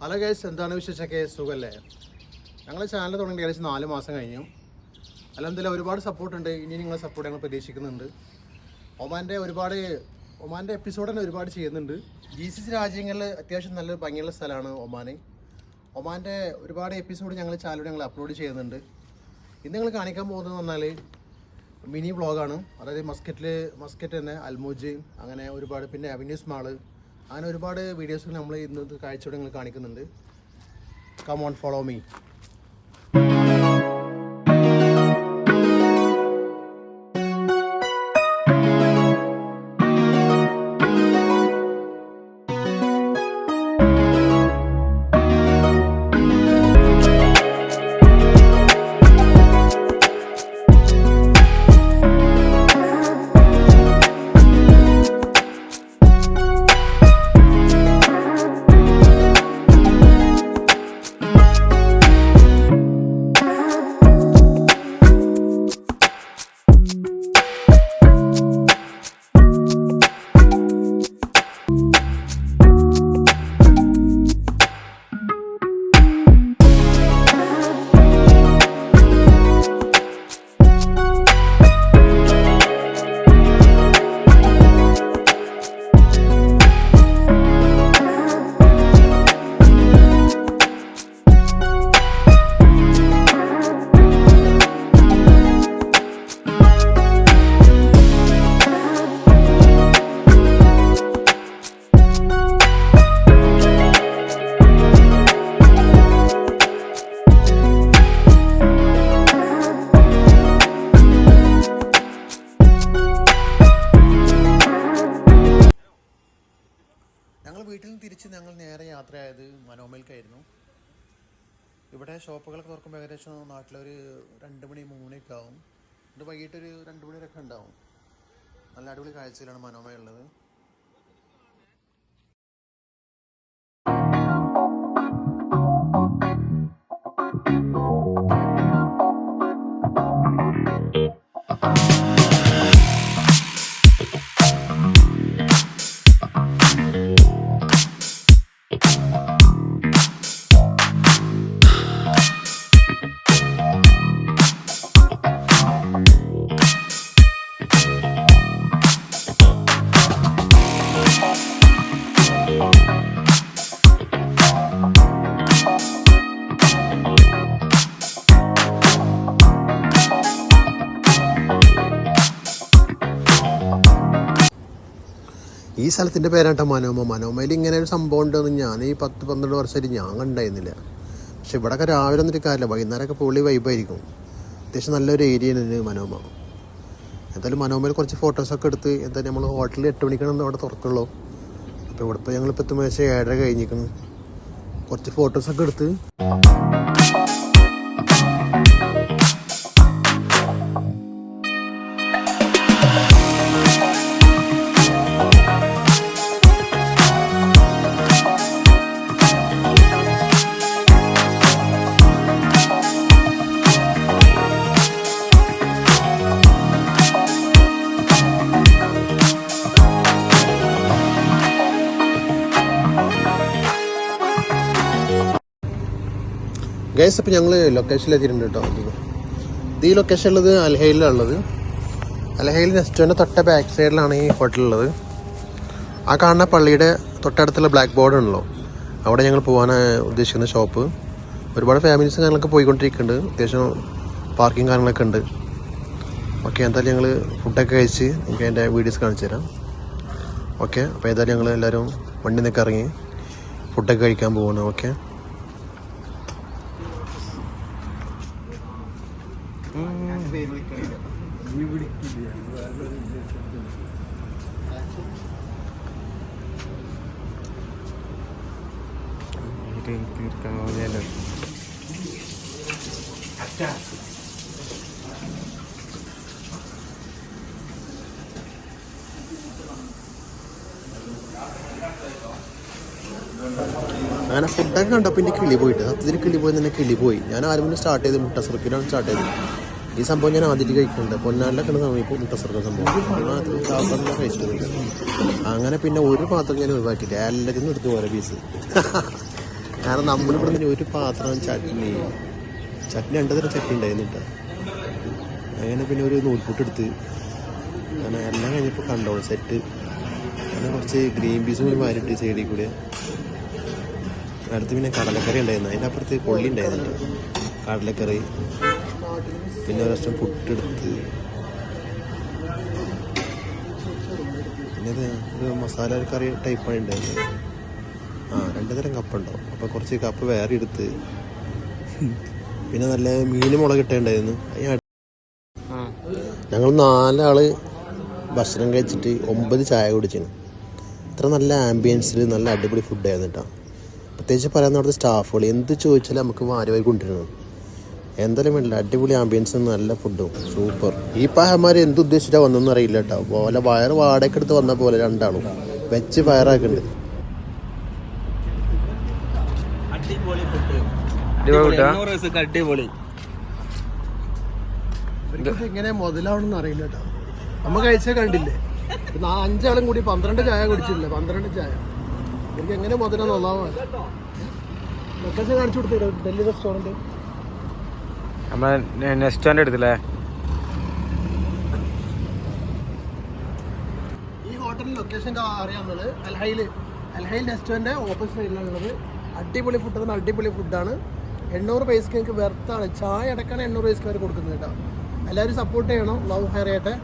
Hello guys, എന്താണ് വിശേഷമൊക്കെ? സുഖമല്ലേ? ഞങ്ങൾ ചാനൽ തുടങ്ങി ഏകദേശം 4 മാസം കഴിഞ്ഞു. അല്ലെന്തെങ്കിലും ഒരുപാട് സപ്പോർട്ടുണ്ട്. ഇനി നിങ്ങളെ സപ്പോർട്ട് ഞങ്ങൾ പ്രതീക്ഷിക്കുന്നുണ്ട്. ഒമാൻ്റെ എപ്പിസോഡ് തന്നെ ഒരുപാട് ചെയ്യുന്നുണ്ട്. GCC രാജ്യങ്ങളിൽ അത്യാവശ്യം നല്ലൊരു ഭംഗിയുള്ള സ്ഥലമാണ് ഒമാൻ. ഒമാൻ്റെ ഒരുപാട് എപ്പിസോഡ് ഞങ്ങൾ ചാനലിൽ അപ്ലോഡ് ചെയ്യുന്നുണ്ട്. ഇന്ന് ഞങ്ങൾ കാണിക്കാൻ പോകുന്നത് പറഞ്ഞാൽ മിനി വ്ളോഗാണ്. അതായത് മസ്കറ്റ് തന്നെ അൽമോജ്, അങ്ങനെ ഒരുപാട്, പിന്നെ അവന്യൂസ് മാള്, അങ്ങനെ ഒരുപാട് വീഡിയോസുകൾ നമ്മൾ ഇന്നത്തെ കാഴ്ചയോടെ നിങ്ങൾ കാണിക്കുന്നുണ്ട്. Come on, follow me. ഞങ്ങൾ വീട്ടിൽ നിന്ന് തിരിച്ച് ഞങ്ങൾ നേരെ യാത്രയായത് മനോമയിലേക്കായിരുന്നു. ഇവിടെ ഷോപ്പുകളൊക്കെ തുറക്കുമ്പോൾ ഏകദേശം നാട്ടിലൊരു 2 മണി 3 മണിയൊക്കെ ആവും. എന്നിട്ട് വൈകിട്ടൊരു 2 മണി വരെയൊക്കെ ഉണ്ടാവും. നല്ല അടിപൊളി കാഴ്ചയിലാണ് മനോമയുള്ളത്. ഈ സ്ഥലത്തിൻ്റെ പേരാട്ടോ മനോമ. മനോമയിൽ ഇങ്ങനെ ഒരു സംഭവം ഉണ്ടെന്ന് ഞാൻ ഈ 10-12 വർഷമായിട്ട് ഞാൻ കണ്ടായിരുന്നില്ല. പക്ഷെ ഇവിടെയൊക്കെ രാവിലെ ഒന്നിട്ട് കാര്യമില്ല, വൈകുന്നേരമൊക്കെ പൊള്ളി വൈബായിരിക്കും. അത്യാവശ്യം നല്ലൊരു ഏരിയയാണ് മനോമ. എന്തായാലും മനോമയിൽ കുറച്ച് ഫോട്ടോസൊക്കെ എടുത്ത്, എന്തായാലും നമ്മൾ ഹോട്ടലിൽ 8 മണിക്കാണ് അവിടെ തുറക്കുള്ളൂ. അപ്പോൾ ഇവിടെ ഇപ്പോൾ ഞങ്ങളിപ്പോൾ എത്തുമ്പോൾ 7:30 കഴിഞ്ഞിരിക്കുന്നു. കുറച്ച് ഫോട്ടോസൊക്കെ എടുത്ത് ഗൈസ്. അപ്പോൾ ഞങ്ങൾ ലൊക്കേഷനിൽ എത്തിയിട്ടുണ്ട് കേട്ടോ. ഈ ലൊക്കേഷൻ ഉള്ളത് അൽഹൈലിലുള്ളത്. അൽഹൈൽ നെസ്റ്റോൻ്റെ തൊട്ട ബാക്ക് സൈഡിലാണ് ഈ ഹോട്ടലുള്ളത്. ആ കാണുന്ന പള്ളിയുടെ തൊട്ടടുത്തുള്ള ബ്ലാക്ക് ബോർഡ് ഉണ്ടല്ലോ, അവിടെ ഞങ്ങൾ പോകാൻ ഉദ്ദേശിക്കുന്ന ഷോപ്പ്. ഒരുപാട് ഫാമിലീസ് കാര്യങ്ങളൊക്കെ പോയിക്കൊണ്ടിരിക്കുന്നുണ്ട്. അത്യാവശ്യം പാർക്കിംഗ് കാര്യങ്ങളൊക്കെ ഉണ്ട്. ഓക്കെ, എന്തായാലും ഞങ്ങൾ ഫുഡൊക്കെ കഴിച്ച് എനിക്ക് അതിൻ്റെ വീഡിയോസ് കാണിച്ചു തരാം. ഓക്കെ, അപ്പോൾ ഏതായാലും ഞങ്ങൾ എല്ലാവരും വണ്ടി നിന്നൊക്കെ ഇറങ്ങി ഫുഡൊക്കെ കഴിക്കാൻ പോകണം. ഓക്കെ, അങ്ങനെ ഫുഡൊക്കെ കണ്ടപ്പോൾ എൻ്റെ കിളി പോയിട്ട്, സത്യത്തിൽ കിളി പോയി തന്നെ കിളി പോയി. ഞാൻ ആരും മുന്നേ സ്റ്റാർട്ട് ചെയ്ത് മുട്ട സുറുക്കിലാണ് സ്റ്റാർട്ട് ചെയ്തത്. ഈ സംഭവം ഞാൻ ആദ്യമായിട്ട് കഴിക്കുന്നുണ്ട്. പൊന്നാലിലൊക്കെ ഉള്ള സമയത്ത് മുട്ട സുറുക്ക സംഭവം സാധാരണ കഴിച്ചിട്ടുണ്ട്. അങ്ങനെ പിന്നെ ഒരു പാത്രം ഞാൻ ഒഴിവാക്കിയിട്ട് എല്ലാത്തിനും എടുത്ത് പോലെ പീസ്. കാരണം നമ്മളിവിടെ നിന്ന് ഒരു പാത്രം ചട്നി 2 തരം ചട്നി ഉണ്ടായിരുന്നു കേട്ടോ. അങ്ങനെ പിന്നെ ഒരു നൂൽപുട്ട് എടുത്ത് അങ്ങനെ എല്ലാം കഴിഞ്ഞപ്പോൾ കണ്ടോളൂ സെറ്റ്. അങ്ങനെ കുറച്ച് ഗ്രീൻ പീസും കൂടി മാറിയിട്ട് സൈഡിൽ കൂടെ. അടുത്ത് പിന്നെ കടലക്കറി ഉണ്ടായിരുന്നു, അതിൻ്റെ അപ്പുറത്ത് കൊള്ളി ഉണ്ടായിരുന്നു കേട്ടോ. കടലക്കറി പിന്നെ ഒരു വർഷം പുട്ടെടുത്ത് പിന്നെ ഒരു മസാല കറി ടൈപ്പാണ് ഉണ്ടായിരുന്നത്. 2 തരം കപ്പുണ്ടാവും. അപ്പോൾ കുറച്ച് കപ്പ് വേറെ എടുത്ത് പിന്നെ നല്ല മീൻ മുളക് ഇട്ടുണ്ടായിരുന്നു. ഞങ്ങൾ 4 ആള് ഭക്ഷണം കഴിച്ചിട്ട് 9 ചായ കുടിച്ചിരുന്നു. ഇത്ര നല്ല ആംബിയൻസിൽ നല്ല അടിപൊളി ഫുഡായിരുന്നു കേട്ടോ. പ്രത്യേകിച്ച് പറയാൻ അവിടുത്തെ സ്റ്റാഫുകൾ എന്ത് ചോദിച്ചാലും നമുക്ക് വാരി കൊണ്ടിരുന്നു. എന്തായാലും വേണ്ടില്ല, അടിപൊളി ആംബിയൻസും നല്ല ഫുഡും സൂപ്പർ. ഈ പായന്മാർ എന്തുദ്ദേശിച്ചാണ് വന്നതെന്ന് അറിയില്ല കേട്ടോ. പോലെ വയറ് വാടകയ്ക്ക് എടുത്ത് വന്ന പോലെ 2 ആളും വെച്ച് ഫയറാക്കുന്നുണ്ട്. എങ്ങനെ മുതലാവണമെന്ന് അറിയില്ല കേട്ടോ. നമ്മ കഴിച്ചാൽ കണ്ടില്ലേ 5 ആളും കൂടി 12 ചായ കുടിച്ചില്ല. 12 ചായ എനിക്ക് എങ്ങനെ മുതലാന്ന് ഒന്നാമത് ലൊക്കേഷൻ കാണിച്ചു കൊടുത്തില്ല. ഡൽഹി റെസ്റ്റോറൻറ്റ് നമ്മളെ നെസ്റ്റോൻ്റെ അടുത്തല്ലേ. ഈ ഹോട്ടലിൽ ലൊക്കേഷൻ അറിയാവുന്നത് അൽഹൈൽ നെസ്റ്റോൻ്റെ ഓപ്പോസിറ്റ് സൈഡിലാണുള്ളത്. അടിപൊളി ഫുഡ്, അടിപൊളി ഫുഡാണ്. 800 പൈസക്ക് നിങ്ങൾക്ക് വെർത്താണ്. ചായ അടക്കാണ് 800 പൈസക്ക് വരെ കൊടുക്കുന്നത് കേട്ടോ. എല്ലാവരും സപ്പോർട്ട് ചെയ്യണം. ലവ് ഹെയർ ചെയ്യട്ടെ.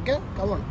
Okay, come on.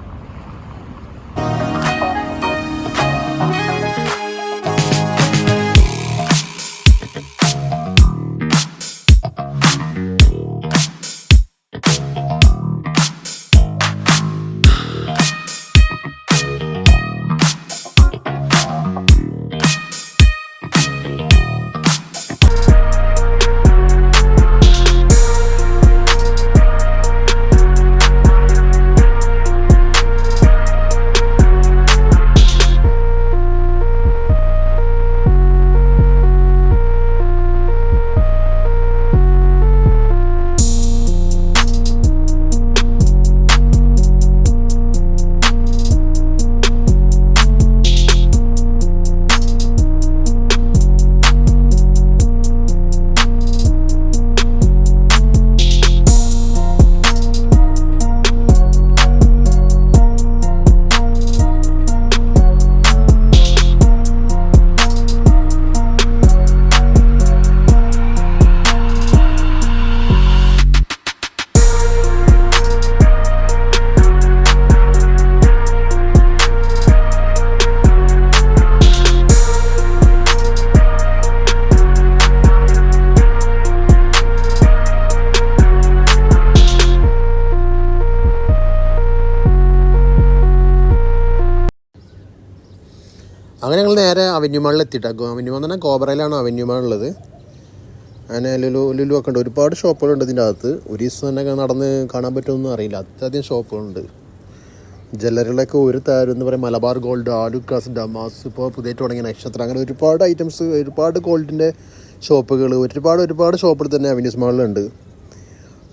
അങ്ങനെ ഞങ്ങൾ നേരെ അവന്യൂ മാളിൽ എത്തിയിട്ടാണ്. അവന്യൂ മാൾ എന്ന് പറഞ്ഞാൽ കോബ്രയിലാണ് അവന്യൂ മാൾ ഉള്ളത്. അങ്ങനെ ലുലു ഒക്കെ ഉണ്ട്. ഒരുപാട് ഷോപ്പുകളുണ്ട് ഇതിൻ്റെ അകത്ത്. ഒരു ദിവസം തന്നെ നടന്ന് കാണാൻ പറ്റുമെന്നൊന്നും അറിയില്ല, അത്രയധികം ഷോപ്പുകളുണ്ട്. ജ്വല്ലറികളൊക്കെ ഒരു താരം എന്ന് പറയുക മലബാർ ഗോൾഡ്, ആലുക്കാസ്, ഡമാസ്, ഇപ്പോൾ പുതിയതായിട്ട് തുടങ്ങിയ നക്ഷത്രം, അങ്ങനെ ഒരുപാട് ഐറ്റംസ്, ഒരുപാട് ഗോൾഡിൻ്റെ ഷോപ്പുകൾ, ഒരുപാട് ഷോപ്പുകൾ തന്നെ അവന്യൂസ് മാളിലുണ്ട്.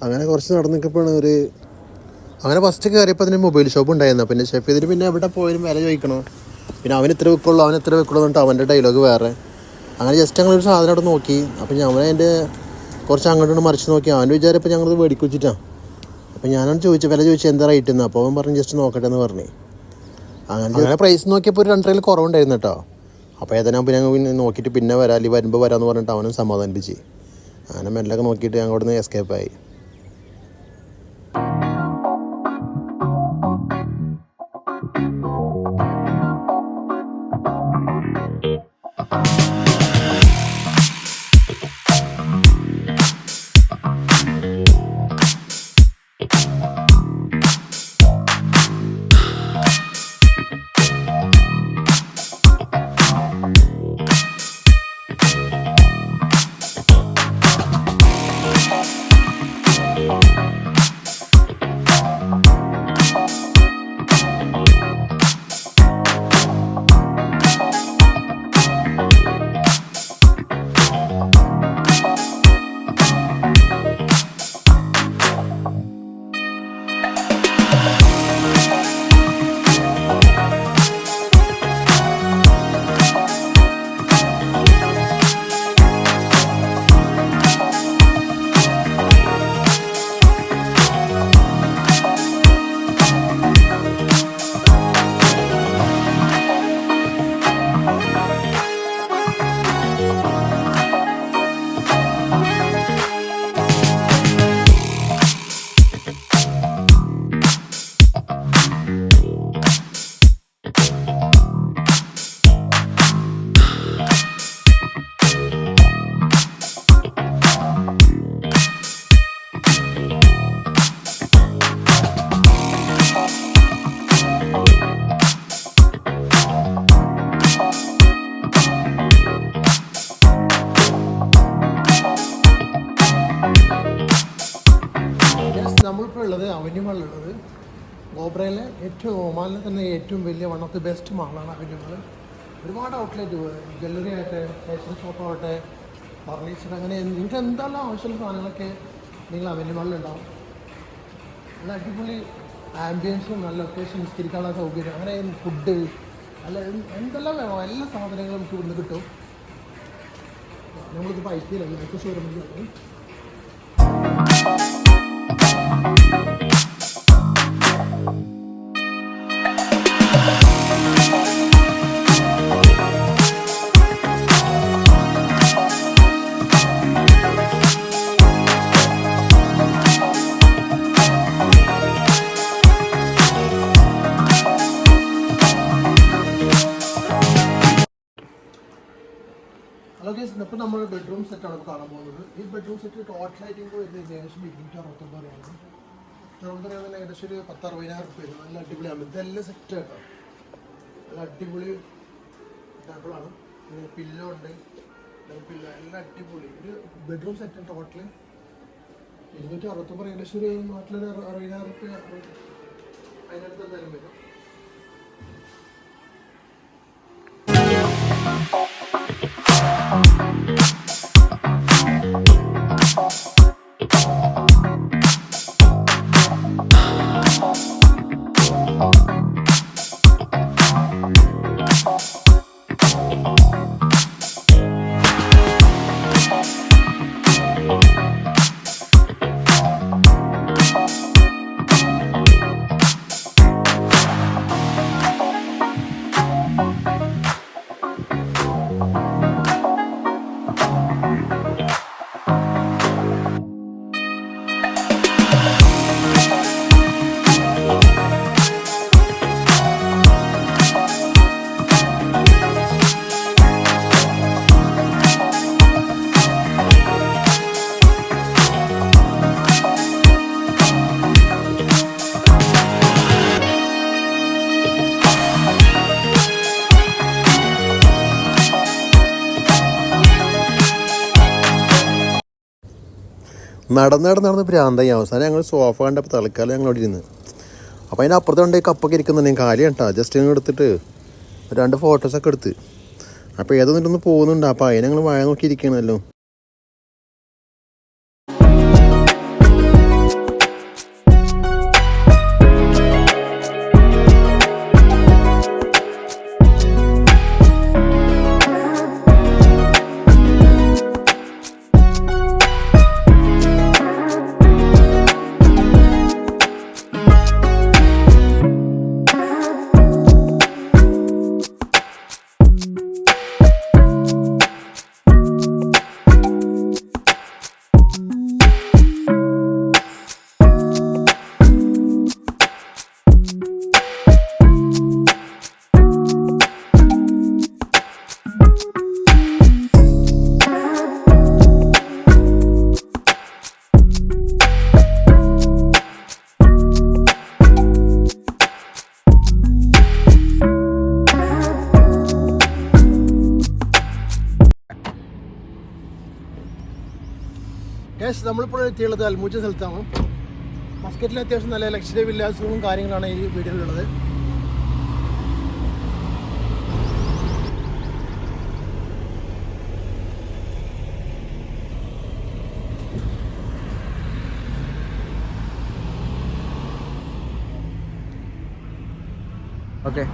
അങ്ങനെ കുറച്ച് നടന്ന് നിൽക്കുമ്പോഴാണ് അങ്ങനെ ഫസ്റ്റ് കയറിയപ്പോൾ അതിന് മൊബൈൽ ഷോപ്പ് ഉണ്ടായിരുന്നു. പിന്നെ ഷെഫ് ചെയ്തിട്ട് പിന്നെ എവിടെ പോയാലും വില ചോദിക്കണം. പിന്നെ അവൻ ഇത്ര വെക്കുള്ളൂ എന്നിട്ട് അവൻ്റെ ഡയലോഗ് വേറെ. അങ്ങനെ ജസ്റ്റ് ഞങ്ങളൊരു സാധനം അവിടെ നോക്കി. അപ്പം ഞാൻ അതിൻ്റെ കുറച്ച് അങ്ങോട്ട് മറിച്ച് നോക്കി. അവൻ്റെ വിചാരം ഇപ്പോൾ ഞങ്ങളത് മേടിക്ക് വെച്ചിട്ടാണ്. അപ്പം ഞാനോട് വില ചോദിച്ചു എന്താ റേറ്റ് എന്ന്. അപ്പോൾ അവൻ പറഞ്ഞു ജസ്റ്റ് നോക്കട്ടെ എന്ന് പറഞ്ഞു. അങ്ങനെ പ്രൈസ് നോക്കിയപ്പോൾ ഒരു 2 രൂപയിൽ കുറവുണ്ടായിരുന്നു കേട്ടോ. അപ്പോൾ ഏതായാലും ഞങ്ങൾ പിന്നെ നോക്കിയിട്ട് പിന്നെ വരാം, അല്ലെങ്കിൽ വരുമ്പോൾ വരാമെന്ന് പറഞ്ഞിട്ട് അവനും സമാധാനിപ്പിച്ച്. അങ്ങനെ മെല്ലൊക്കെ നോക്കിയിട്ട് ഞങ്ങൾ അവിടെ നിന്ന് എസ്കേപ്പായി. നമ്മളിപ്പോൾ അവന്യൂ മാളിലുള്ളത് ഗോബ്രയിലെ ഏറ്റവും ഒമാനിലെ തന്നെ ഏറ്റവും വലിയ വൺ ഓഫ് ദി ബെസ്റ്റ് മാളാണ് അവന്യൂ മാൾ. ഒരുപാട് ഔട്ട്ലെറ്റ് ജ്വല്ലറി ആയിട്ട്, ഫാഷൻ ഷോപ്പ് ആവട്ടെ, ഫർണിച്ചർ, അങ്ങനെ നിങ്ങൾക്ക് എന്തെല്ലാം ആവശ്യമുള്ള സാധനങ്ങളൊക്കെ നിങ്ങൾ അവന്യൂ മാളിലുണ്ടാവും. നല്ല അടിപൊളി ആംബിയൻസും നല്ല ലൊക്കേഷൻ, നിസ്കരിക്കാനുള്ള സൗകര്യം, അങ്ങനെ ഫുഡ്, അല്ല എന്തെല്ലാം വേണോ എല്ലാ സാധനങ്ങളും നമുക്ക് ഇവിടുന്ന് കിട്ടും. നമ്മളിത് പൈസയിലല്ല, നമുക്ക് ഷോറൂമിൽ. ഹലോ ഗൈസ്, ഇപ്പോൾ നമ്മൾ ബെഡ്റൂം സെറ്റാണ് കാണാൻ പോകുന്നത്. ഈ ബെഡ്റൂം സെറ്റ് ടോട്ടലായിട്ട് വരുന്നത് ഏകദേശം 269 രൂപയാണ്. 269 രൂപ ഏകദേശം ഒരു 10-60,000 രൂപ വരും. നല്ല അടിപൊളിയാണ്. ഇതെല്ലാം സെറ്റ് കേട്ടോ, നല്ല അടിപൊളി ടേബിളാണ്. പിന്നെ പില്ലോ ഉണ്ട്, പില്ലോ എല്ലാം അടിപൊളി. ഒരു ബെഡ്റൂം സെറ്റ് ടോട്ടൽ 269, ഏകദേശം ഒരു നാട്ടിലൊരു 60,000 രൂപ അതിനടുത്ത് എന്തായാലും വരും. നടന്ന് ഭ്രാന്തായി. അവസാനം ഞങ്ങൾ സോഫ കണ്ടപ്പോൾ തൽക്കാലം ഞങ്ങൾ അവിടെ ഇരുന്ന്. അപ്പോൾ അതിൻ്റെ അപ്പുറത്ത് കൊണ്ട് കപ്പൊക്കെ ഇരിക്കുന്നുണ്ടെങ്കിൽ കാര്യം കേട്ടോ, ജസ്റ്റ് ഞങ്ങൾ എടുത്തിട്ട് 2 ഫോട്ടോസൊക്കെ എടുത്ത്. അപ്പോൾ ഏതൊന്നിട്ടൊന്ന് പോകുന്നുണ്ട്. അപ്പോൾ അതിനെ ഞങ്ങൾ വായ നോക്കിയിരിക്കണമല്ലോ. യെസ്, നമ്മളിപ്പോൾ എത്തിയുള്ളത് അൽമൂജ സ്ഥലത്താണ്. മസ്കറ്റിൽ അത്യാവശ്യം നല്ല ലക്ഷറി വില്ലാസുകളും കാര്യങ്ങളാണ് ഈ വീഡിയോയിലുള്ളത്. ഓക്കെ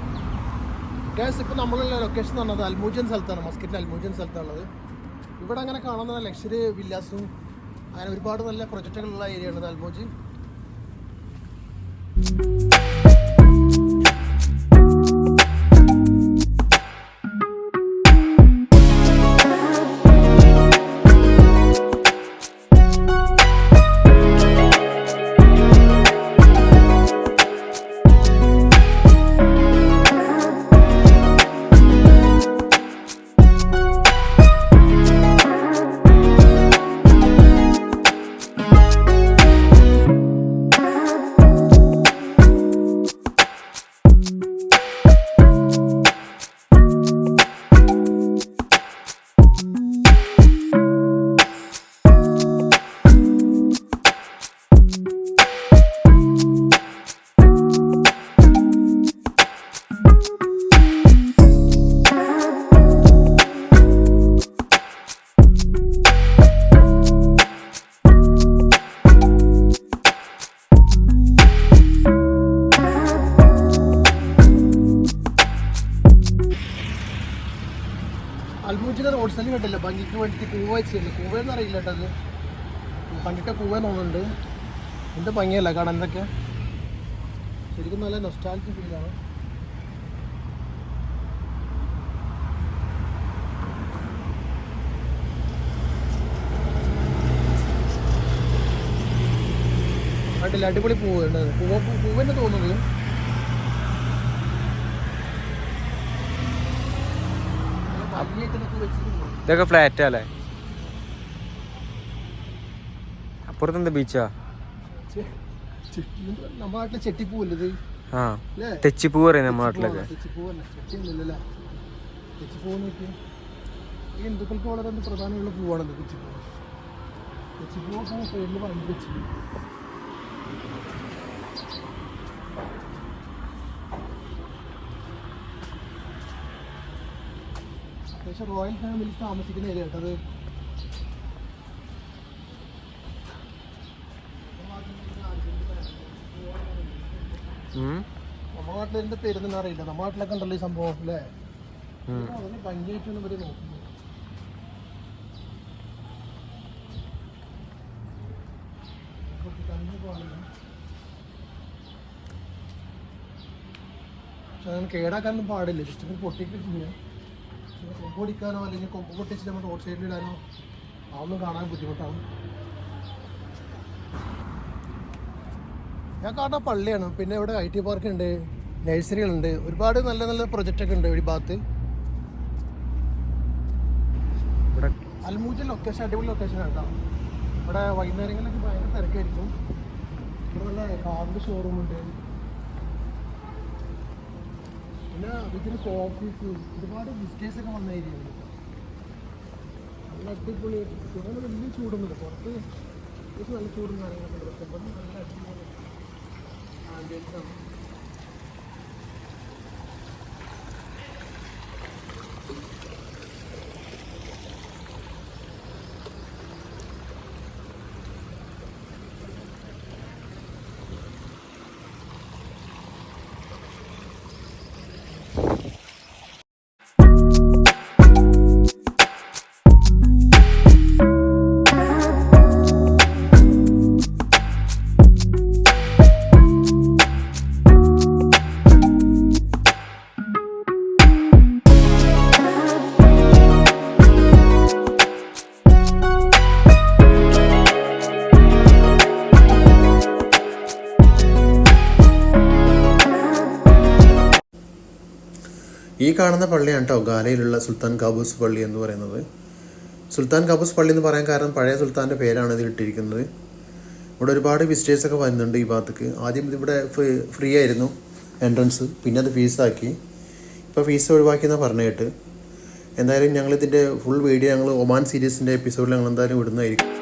ഗ്യാസ്, ഇപ്പോൾ നമ്മളുള്ള ലൊക്കേഷൻ എന്ന് പറഞ്ഞത് അൽമൂജൻ സ്ഥലത്താണ്. മസ്കറ്റിൻ്റെ അൽമൂജൻ സ്ഥലത്താണുള്ളത്. ഇവിടെ അങ്ങനെ കാണുന്ന ലക്ഷറി വില്ലാസും അങ്ങനെ ഒരുപാട് നല്ല പ്രൊജക്റ്റുകളുള്ള ഏരിയയാണ് അൽമൂജ്. അൽമൂജിന്റെ റോഡ് സൈഡിൽ കണ്ടില്ല ഭംഗിക്ക് വേണ്ടിയിട്ട് കൂവ വെച്ചിട്ടുണ്ട്. കൂവയെന്ന് അറിയില്ല കേട്ടോ, അത് കണ്ടിട്ട് കൂവ തോന്നുന്നുണ്ട്. എന്ത് ഭംഗിയല്ല കാണാൻ, എന്തൊക്കെ ശരിക്കും നല്ല നൊസ്റ്റാൾജിക് ഫീലാണ്. കണ്ടില്ല, അടിപൊളി പൂവുണ്ട്. പൂവെന്നെ തോന്നുന്നത്. ഇതൊക്കെ ഫ്ലാറ്റ് അല്ലേ? അപ്പുറത്ത് എന്താ ബീച്ചാ? നമ്മുടെ നാട്ടിലെ ചെട്ടിപ്പൂവല്ലത്. ആ, തെച്ചിപ്പൂ പറയും നമ്മുടെ നാട്ടിലൊക്കെ. ഹിന്ദുക്കൾക്ക് വളരെ പ്രധാനമുള്ള പൂവാണല്ലോ തെച്ചിപ്പൂ. തെച്ചിപ്പൂ സൈഡിൽ പറഞ്ഞു വെച്ചിട്ട് അത്യാവശ്യം റോയൽ ഫാമിലി താമസിക്കുന്ന ഏരിയ കേട്ടത്. നമ്മുടെ നാട്ടിലെ പേരൊന്നും അറിയില്ല. നമ്മുടെ നാട്ടിലൊക്കെ ഉണ്ടല്ലോ ഈ സംഭവം അല്ലേ? അതിന് ഭംഗിയായിട്ടൊന്നും ഇവര് നോക്കുന്നു. പക്ഷെ അങ്ങനെ കേടാക്കാനൊന്നും പാടില്ല. ജസ്റ്റ് പൊട്ടിക്ക് ചെയ്യാം. കൊമ്പ് പൊടിക്കാനോ അല്ലെങ്കിൽ കൊമ്പ് പൊട്ടിച്ച് നമ്മൾ റോഡ് സൈഡിലിടാനോ അതൊന്നും കാണാൻ ബുദ്ധിമുട്ടാണ്. ഞാൻ കാണുന്ന പള്ളിയാണ്. പിന്നെ ഇവിടെ IT പാർക്ക് ഉണ്ട്, നഴ്സറികളുണ്ട്, ഒരുപാട് നല്ല നല്ല പ്രൊജക്റ്റൊക്കെ ഉണ്ട് ഈ ഭാഗത്ത്. അൽമൂജ ലൊക്കേഷൻ അടിപൊളി ലൊക്കേഷൻ കേട്ടോ. ഇവിടെ വൈകുന്നേരങ്ങളിലൊക്കെ ഭയങ്കര തിരക്കായിരിക്കും. ഇവിടെ നല്ല കാറിൻ്റെ ഷോറൂമുണ്ട്. പിന്നെ ഇതിന് കോഫീസ്, ഒരുപാട് ബിസ്ക്കറ്റ്സൊക്കെ വന്ന ഏരിയയാണ്. നല്ല അടിപൊളി. ഇവിടെ വലിയ ചൂടൊന്നുമില്ല. പുറത്ത് നല്ല ചൂടും കാര്യങ്ങളൊക്കെ ഉണ്ട്. പക്ഷെ ഇവിടെ നല്ല അടിപൊളി ആംബിയൻസാണ്. ഈ കാണുന്ന പള്ളിയാണ് കേട്ടോ ഗാലയിലുള്ള സുൽത്താൻ ഖാബൂസ് പള്ളി എന്ന് പറയുന്നത്. സുൽത്താൻ ഖാബൂസ് പള്ളി എന്ന് പറയാൻ കാരണം പഴയ സുൽത്താൻ്റെ പേരാണ് ഇതിൽ ഇട്ടിരിക്കുന്നത്. ഇവിടെ ഒരുപാട് വിസിറ്റേഴ്സൊക്കെ വരുന്നുണ്ട് ഈ ഭാഗത്തേക്ക്. ആദ്യം ഇവിടെ ഫ്രീ ആയിരുന്നു എൻട്രൻസ്, പിന്നെ അത് ഫീസാക്കി. ഇപ്പോൾ ഫീസ് ഒഴിവാക്കിയെന്നാണ് പറഞ്ഞു കേട്ട്. എന്തായാലും ഞങ്ങളിതിൻ്റെ ഫുൾ വീഡിയോ ഞങ്ങൾ ഒമാൻ സീരീസിൻ്റെ എപ്പിസോഡിൽ ഞങ്ങൾ എന്തായാലും വിടുന്നതായിരിക്കും.